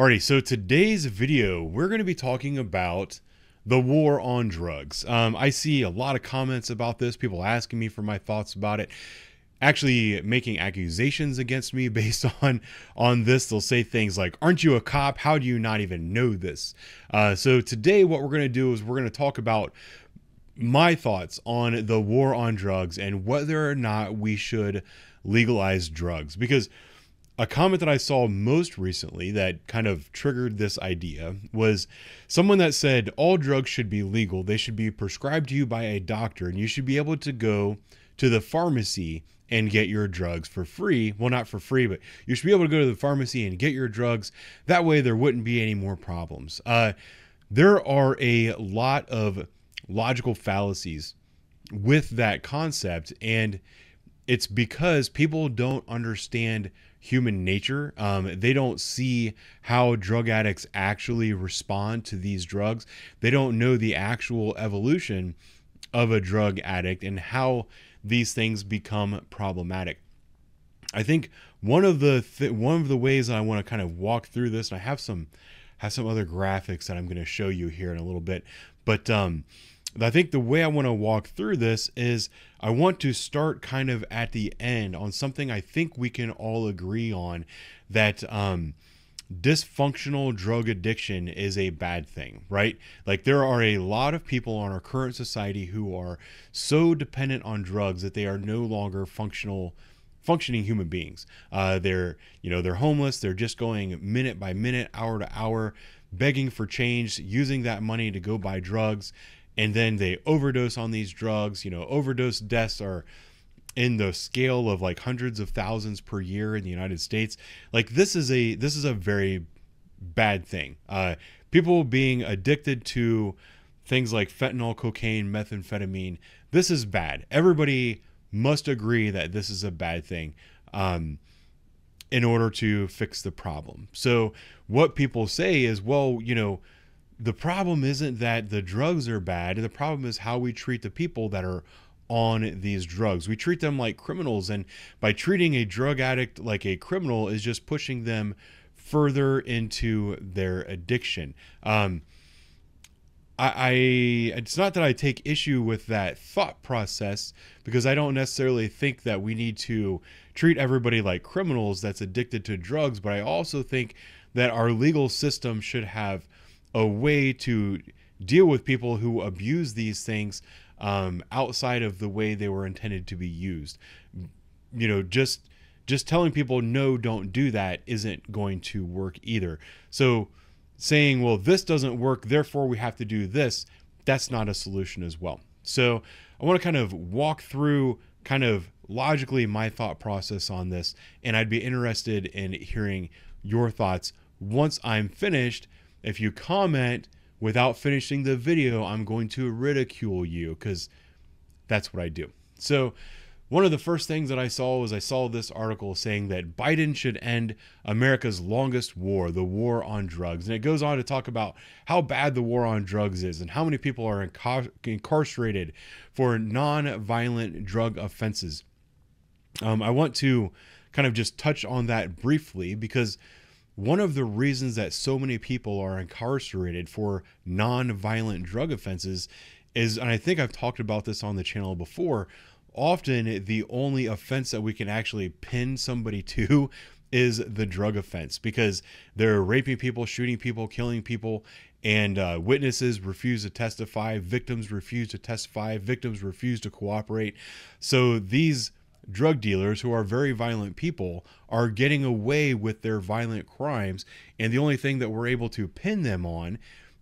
Alrighty, so today's video, we're going to be talking about the war on drugs. I see a lot of comments about this, people asking me for my thoughts about it, actually making accusations against me based on this. They'll say things like, aren't you a cop? How do you not even know this? So today what we're going to do is we're going to talk about my thoughts on the war on drugs and whether or not we should legalize drugs. Because a comment that I saw most recently that kind of triggered this idea was someone that said all drugs should be legal. They should be prescribed to you by a doctor, and you should be able to go to the pharmacy and get your drugs for free. Well, not for free, but you should be able to go to the pharmacy and get your drugs. That way there wouldn't be any more problems. There are a lot of logical fallacies with that concept, and it's because people don't understand human nature. They don't see how drug addicts actually respond to these drugs. They don't know the actual evolution of a drug addict and how these things become problematic. I think one of the ways that I want to kind of walk through this, and I have some other graphics that I'm going to show you here in a little bit, but I think the way I want to walk through this is I want to start kind of at the end on something I think we can all agree on, that dysfunctional drug addiction is a bad thing, right? Like, there are a lot of people in our current society who are so dependent on drugs that they are no longer functioning human beings. They're homeless. They're just going minute by minute, hour to hour, begging for change, using that money to go buy drugs. And then they overdose on these drugs. Overdose deaths are in the scale of like hundreds of thousands per year in the United States. Like, this is a very bad thing. People being addicted to things like fentanyl, cocaine, methamphetamine. This is bad. Everybody must agree that this is a bad thing in order to fix the problem. So what people say is, well, the problem isn't that the drugs are bad. The problem is how we treat the people that are on these drugs. We treat them like criminals, and by treating a drug addict like a criminal is just pushing them further into their addiction. It's not that I take issue with that thought process, because I don't necessarily think that we need to treat everybody like criminals that's addicted to drugs, but I also think that our legal system should have a way to deal with people who abuse these things outside of the way they were intended to be used. Just telling people, no, don't do that, isn't going to work either. So saying, well, this doesn't work, therefore we have to do this, that's not a solution as well. So I want to kind of walk through kind of logically my thought process on this, and I'd be interested in hearing your thoughts once I'm finished. If you comment without finishing the video, I'm going to ridicule you, because that's what I do. So one of the first things that I saw was this article saying that Biden should end America's longest war, the war on drugs. And it goes on to talk about how bad the war on drugs is and how many people are incarcerated for non-violent drug offenses. I want to kind of just touch on that briefly, because one of the reasons that so many people are incarcerated for non-violent drug offenses is, and I think I've talked about this on the channel before, often the only offense that we can actually pin somebody to is the drug offense, because they're raping people, shooting people, killing people, and witnesses refuse to testify, victims refuse to testify, victims refuse to cooperate. So these drug dealers, who are very violent people, are getting away with their violent crimes, and the only thing that we're able to pin them on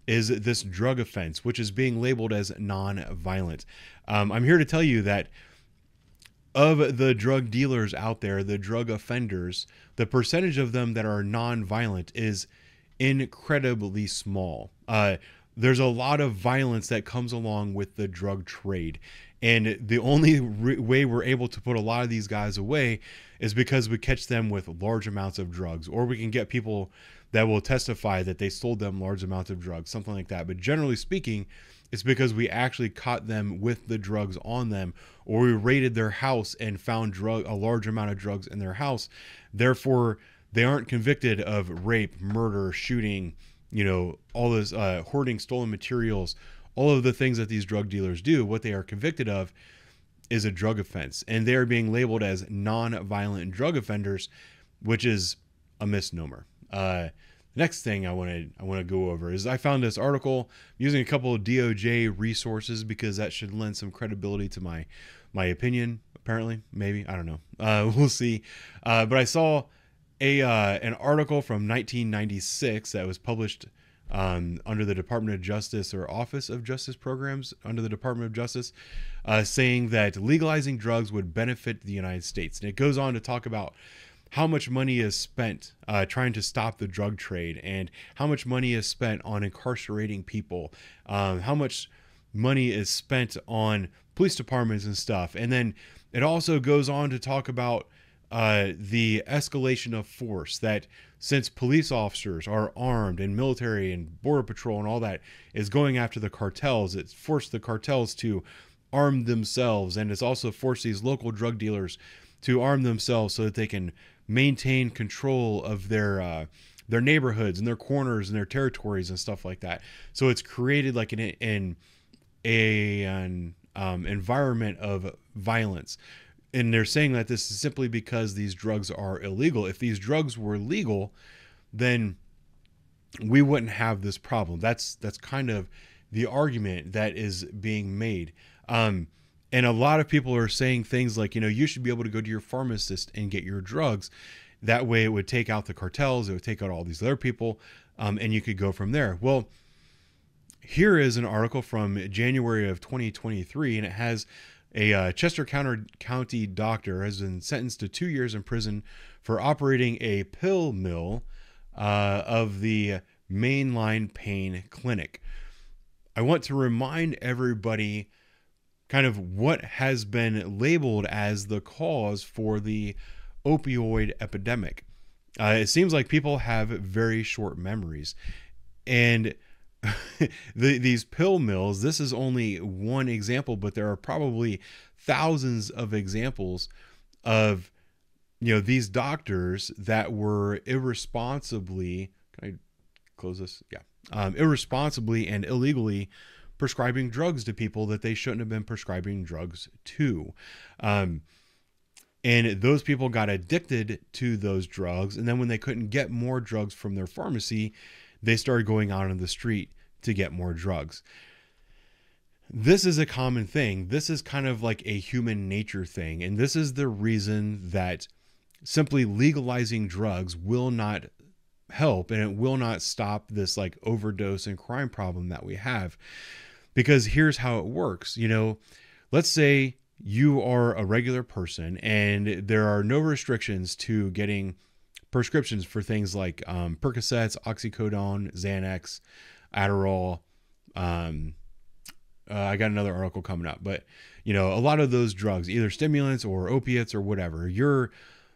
is this drug offense, which is being labeled as non-violent. I'm here to tell you that of the drug dealers out there, the drug offenders, the percentage of them that are non-violent is incredibly small. There's a lot of violence that comes along with the drug trade. And the only way we're able to put a lot of these guys away is because we catch them with large amounts of drugs, or we can get people that will testify that they sold them large amounts of drugs, something like that. But generally speaking, it's because we actually caught them with the drugs on them, or we raided their house and found a large amount of drugs in their house. Therefore, they aren't convicted of rape, murder, shooting, you know, all this hoarding stolen materials, all of the things that these drug dealers do. What they are convicted of is a drug offense, and they're being labeled as non-violent drug offenders, which is a misnomer. Next thing I want to go over is I found this article using a couple of DOJ resources because that should lend some credibility to my opinion. Apparently, maybe, I don't know. We'll see. But I saw an article from 1996 that was published under the Department of Justice, or Office of Justice Programs under the Department of Justice, saying that legalizing drugs would benefit the United States. And it goes on to talk about how much money is spent trying to stop the drug trade, and how much money is spent on incarcerating people, how much money is spent on police departments and stuff. And then it also goes on to talk about the escalation of force, that since police officers are armed, and military and border patrol and all that is going after the cartels, it's forced the cartels to arm themselves, and it's also forced these local drug dealers to arm themselves so that they can maintain control of their neighborhoods and their corners and their territories and stuff like that. So it's created like an environment of violence. And they're saying that this is simply because these drugs are illegal. If these drugs were legal, then we wouldn't have this problem. That's kind of the argument that is being made. And a lot of people are saying things like, you know, you should be able to go to your pharmacist and get your drugs. That way it would take out the cartels, it would take out all these other people, and you could go from there. Well, here is an article from January of 2023, and it has a Chester County doctor has been sentenced to 2 years in prison for operating a pill mill of the Mainline Pain Clinic. I want to remind everybody kind of what has been labeled as the cause for the opioid epidemic. It seems like people have very short memories, and these pill mills, this is only one example, but there are probably thousands of examples of, you know, these doctors that were irresponsibly, can I close this? Yeah. Irresponsibly and illegally prescribing drugs to people that they shouldn't have been prescribing drugs to. And those people got addicted to those drugs. And then when they couldn't get more drugs from their pharmacy, they started going out on the street to get more drugs. This is a common thing. This is kind of like a human nature thing. And this is the reason that simply legalizing drugs will not help, and it will not stop this like overdose and crime problem that we have. Because here's how it works. You know, let's say you are a regular person and there are no restrictions to getting prescriptions for things like Percocets, oxycodone, Xanax, Adderall. I got another article coming up, but you know, a lot of those drugs, either stimulants or opiates or whatever, you're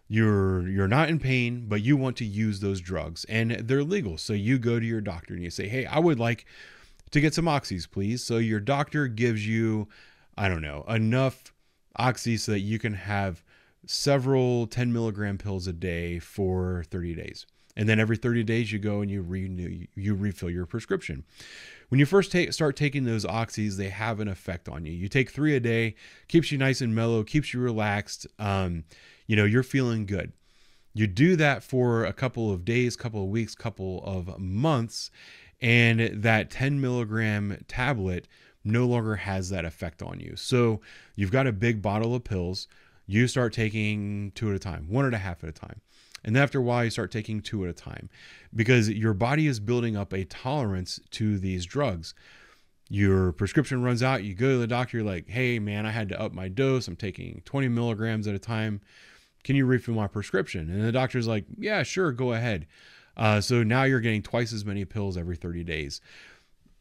not in pain, but you want to use those drugs and they're legal. So you go to your doctor and you say, hey, I would like to get some oxys, please. So your doctor gives you, I don't know, enough oxy so that you can have several 10 milligram pills a day for 30 days. And then every 30 days you go and you refill your prescription. When you first start taking those oxys, they have an effect on you. You take 3 a day, keeps you nice and mellow, keeps you relaxed. You know, you're feeling good. You do that for a couple of days, couple of weeks, couple of months, and that 10 milligram tablet no longer has that effect on you. So you've got a big bottle of pills. You start taking 2 at a time, 1.5 at a time. And then after a while, you start taking 2 at a time because your body is building up a tolerance to these drugs. Your prescription runs out. You go to the doctor. You're like, hey, man, I had to up my dose. I'm taking 20 milligrams at a time. Can you refill my prescription? And the doctor's like, yeah, sure, go ahead. So now you're getting twice as many pills every 30 days.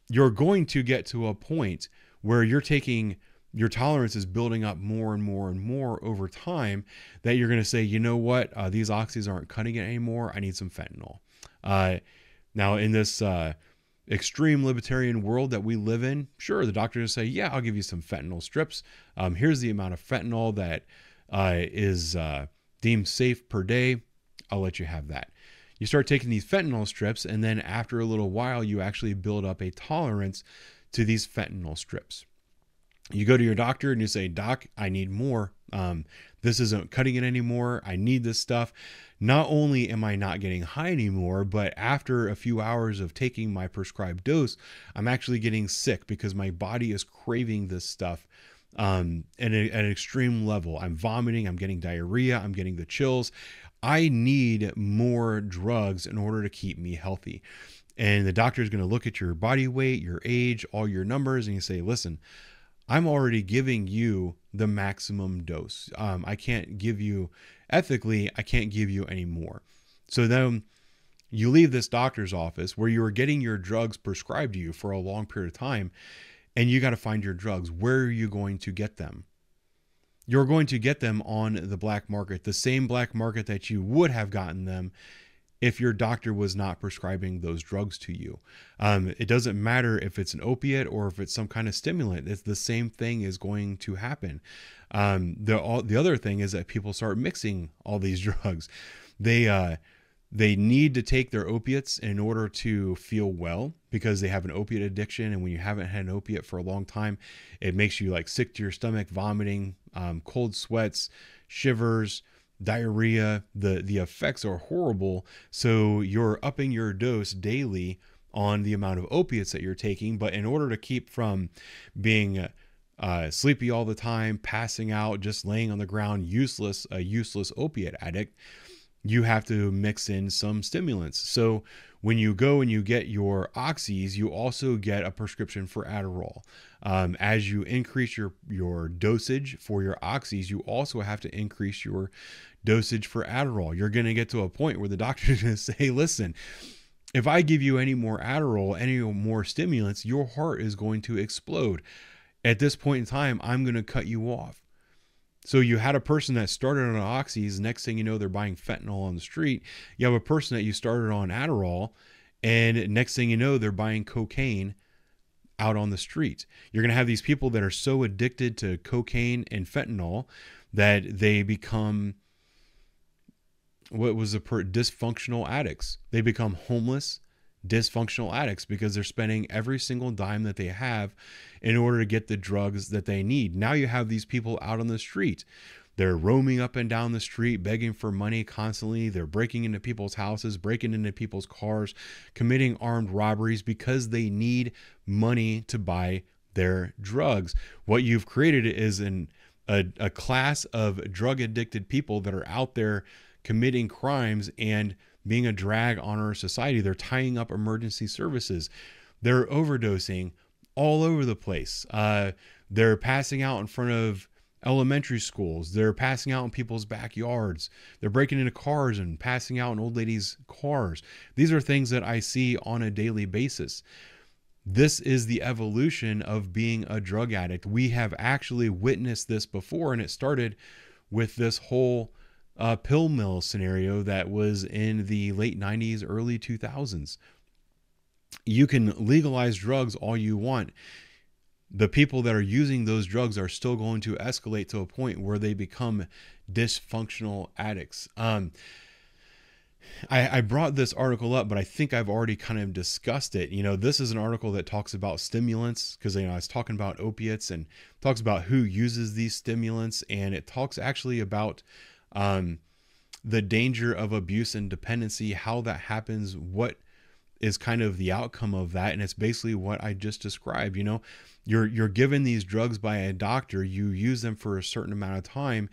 You're going to get to a point where you're taking, your tolerance is building up more and more and more over time, that you're going to say, you know what, these oxys aren't cutting it anymore. I need some fentanyl. Now in this extreme libertarian world that we live in, sure, the doctor will say, yeah, I'll give you some fentanyl strips. Here's the amount of fentanyl that is deemed safe per day. I'll let you have that. You start taking these fentanyl strips, and then after a little while, you actually build up a tolerance to these fentanyl strips. You go to your doctor and you say, "Doc, I need more. This isn't cutting it anymore. I need this stuff." Not only am I not getting high anymore, but after a few hours of taking my prescribed dose, I'm actually getting sick because my body is craving this stuff at an extreme level. I'm vomiting, I'm getting diarrhea, I'm getting the chills. I need more drugs in order to keep me healthy. And the doctor is going to look at your body weight, your age, all your numbers, and you say, "Listen, I'm already giving you the maximum dose. I can't give you, ethically, I can't give you any more." So then you leave this doctor's office where you were getting your drugs prescribed to you for a long period of time, and you got to find your drugs. Where are you going to get them? You're going to get them on the black market, the same black market that you would have gotten them if your doctor was not prescribing those drugs to you. It doesn't matter if it's an opiate or if it's some kind of stimulant. It's the same thing is going to happen. The other thing is that people start mixing all these drugs. They need to take their opiates in order to feel well because they have an opiate addiction. And when you haven't had an opiate for a long time, it makes you like sick to your stomach, vomiting, cold sweats, shivers, diarrhea. The effects are horrible. So you're upping your dose daily on the amount of opiates that you're taking. But in order to keep from being sleepy all the time, passing out, just laying on the ground, a useless opiate addict, you have to mix in some stimulants. So when you go and you get your oxys, you also get a prescription for Adderall. As you increase your dosage for your oxys, you also have to increase your dosage for Adderall. You're going to get to a point where the doctor is going to say, "Listen, if I give you any more Adderall, any more stimulants, your heart is going to explode. At this point in time, I'm going to cut you off." So you had a person that started on oxys. Next thing you know, they're buying fentanyl on the street. You have a person that you started on Adderall, and next thing you know, they're buying cocaine out on the street. You're going to have these people that are so addicted to cocaine and fentanyl that they become dysfunctional addicts. They become homeless, dysfunctional addicts because they're spending every single dime that they have in order to get the drugs that they need. Now you have these people out on the street. They're roaming up and down the street, begging for money constantly. They're breaking into people's houses, breaking into people's cars, committing armed robberies because they need money to buy their drugs. What you've created is a class of drug addicted people that are out there committing crimes and being a drag on our society. They're tying up emergency services. They're overdosing all over the place. They're passing out in front of elementary schools. They're passing out in people's backyards. They're breaking into cars and passing out in old ladies' cars. These are things that I see on a daily basis. This is the evolution of being a drug addict. We have actually witnessed this before, and it started with this whole pill mill scenario that was in the late 90s, early 2000s. You can legalize drugs all you want. The people that are using those drugs are still going to escalate to a point where they become dysfunctional addicts. I brought this article up, but I think I've already kind of discussed it. This is an article that talks about stimulants because, I was talking about opiates and talks about who uses these stimulants. And it talks actually about the danger of abuse and dependency, how that happens, what is kind of the outcome of that. And it's basically what I just described. You're given these drugs by a doctor, you use them for a certain amount of time,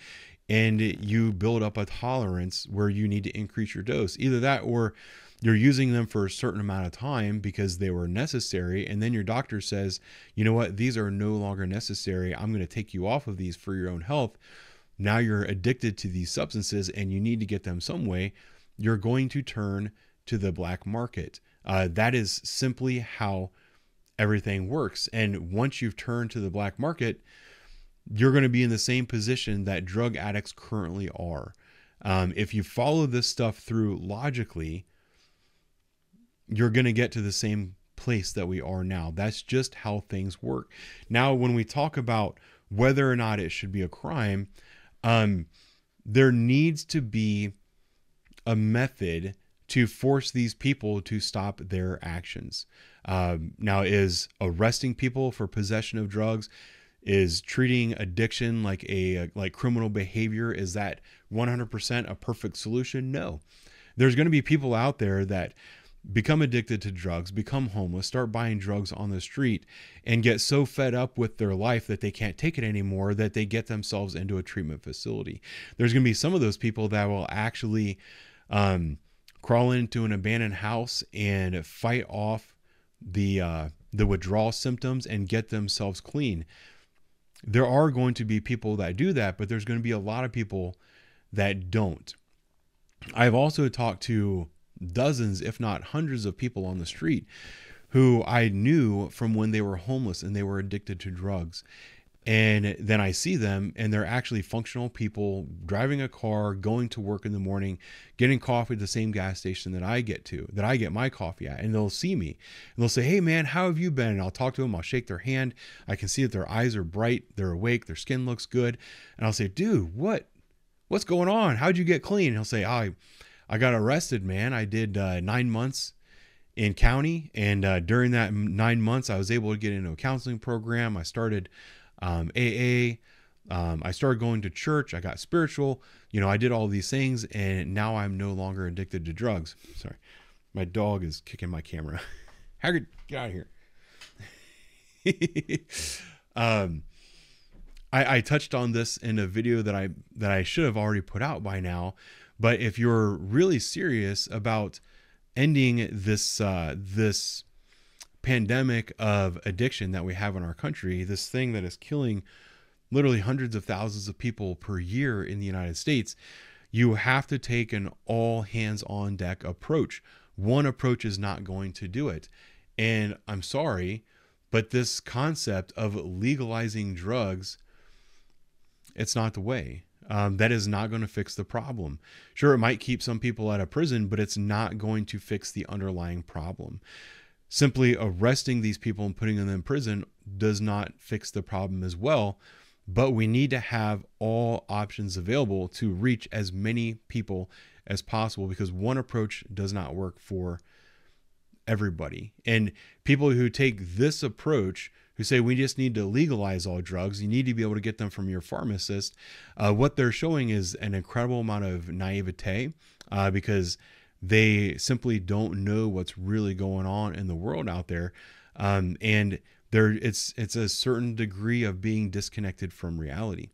and you build up a tolerance where you need to increase your dose. Either that, or you're using them for a certain amount of time because they were necessary. And then your doctor says, "You know what? These are no longer necessary. I'm going to take you off of these for your own health." Now you're addicted to these substances and you need to get them some way. You're going to turn to the black market. That is simply how everything works. And once you've turned to the black market, you're going to be in the same position that drug addicts currently are. If you follow this stuff through logically, you're going to get to the same place that we are now. That's just how things work. Now, when we talk about whether or not it should be a crime, there needs to be a method to force these people to stop their actions. Now, is arresting people for possession of drugs, is treating addiction like criminal behavior, is that 100% a perfect solution? No. There's going to be people out there that become addicted to drugs, become homeless, start buying drugs on the street, and get so fed up with their life that they can't take it anymore that they get themselves into a treatment facility. There's going to be some of those people that will actually crawl into an abandoned house and fight off the withdrawal symptoms and get themselves clean. There are going to be people that do that, but there's going to be a lot of people that don't. I've also talked to dozens, if not hundreds of people on the street who I knew from when they were homeless and they were addicted to drugs. And then I see them and they're actually functional people driving a car, going to work in the morning, getting coffee at the same gas station that I get my coffee at. And they'll see me and they'll say, "Hey man, how have you been?" And I'll talk to them. I'll shake their hand. I can see that their eyes are bright. They're awake. Their skin looks good. And I'll say, "Dude, what's going on? How'd you get clean?" And he'll say, I got arrested, man. I did 9 months in county. And during that 9 months, I was able to get into a counseling program. I started AA. I started going to church. I got spiritual. I did all these things, and now I'm no longer addicted to drugs. Sorry, my dog is kicking my camera. Haggard, get out of here. I touched on this in a video that I should have already put out by now. But if you're really serious about ending this pandemic of addiction that we have in our country, this thing that is killing literally hundreds of thousands of people per year in the United States, you have to take an all hands on deck approach. One approach is not going to do it. And I'm sorry, but this concept of legalizing drugs, it's not the way. That is not going to fix the problem. Sure, it might keep some people out of prison, but it's not going to fix the underlying problem. Simply arresting these people and putting them in prison does not fix the problem as well. But we need to have all options available to reach as many people as possible, because one approach does not work for everybody. And people who take this approach, who say we just need to legalize all drugs, you need to be able to get them from your pharmacist, what they're showing is an incredible amount of naivete, because they simply don't know what's really going on in the world out there. And it's a certain degree of being disconnected from reality.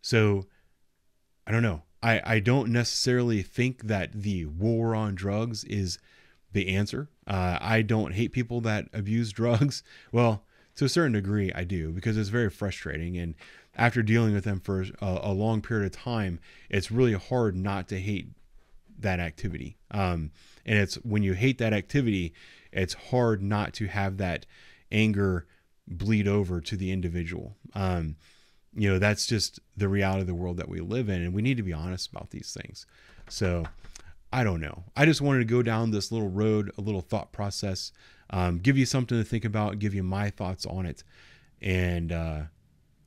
So I don't know. I don't necessarily think that the war on drugs is the answer. I don't hate people that abuse drugs. Well, to a certain degree, I do, because it's very frustrating. And after dealing with them for a long period of time, it's really hard not to hate that activity. And it's when you hate that activity, it's hard not to have that anger bleed over to the individual. That's just the reality of the world that we live in. And we need to be honest about these things. So I don't know. I just wanted to go down this little road, a little thought process, give you something to think about, give you my thoughts on it. And I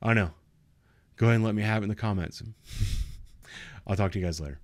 don't know. Go ahead and let me have it in the comments. I'll talk to you guys later.